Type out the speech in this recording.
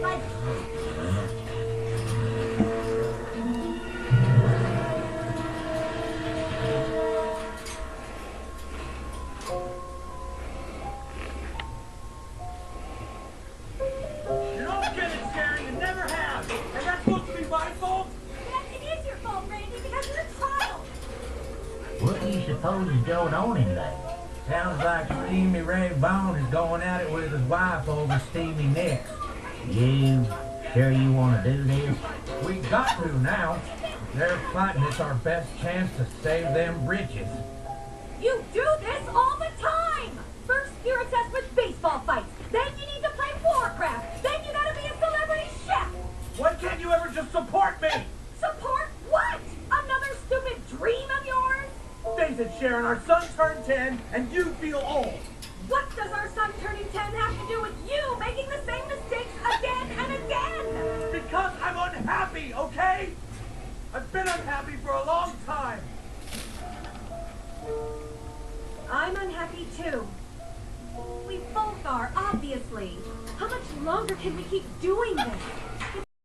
Like, You don't get it, Sharon. You never have. And that's supposed to be my fault? yes, it is your fault, Randy, because you're a child. What do you suppose is going on in there? Sounds like Steamy Ray Bone is going at it with his wife over Steamy Nick. You sure you want to do this? We got to now. They're fighting. It's our best chance to save them britches. You do this all the time. First, you're obsessed with baseball fights. Then you need to play Warcraft. Then you gotta be a celebrity chef. Why can't you ever just support me? Support what? Another stupid dream of yours? Face it, Sharon, our son turned 10, and you feel old. What does our son turning 10 have to do with you making the same mistakes again and again? Because I'm unhappy, okay? I've been unhappy for a long time. I'm unhappy too. We both are, obviously. How much longer can we keep doing this?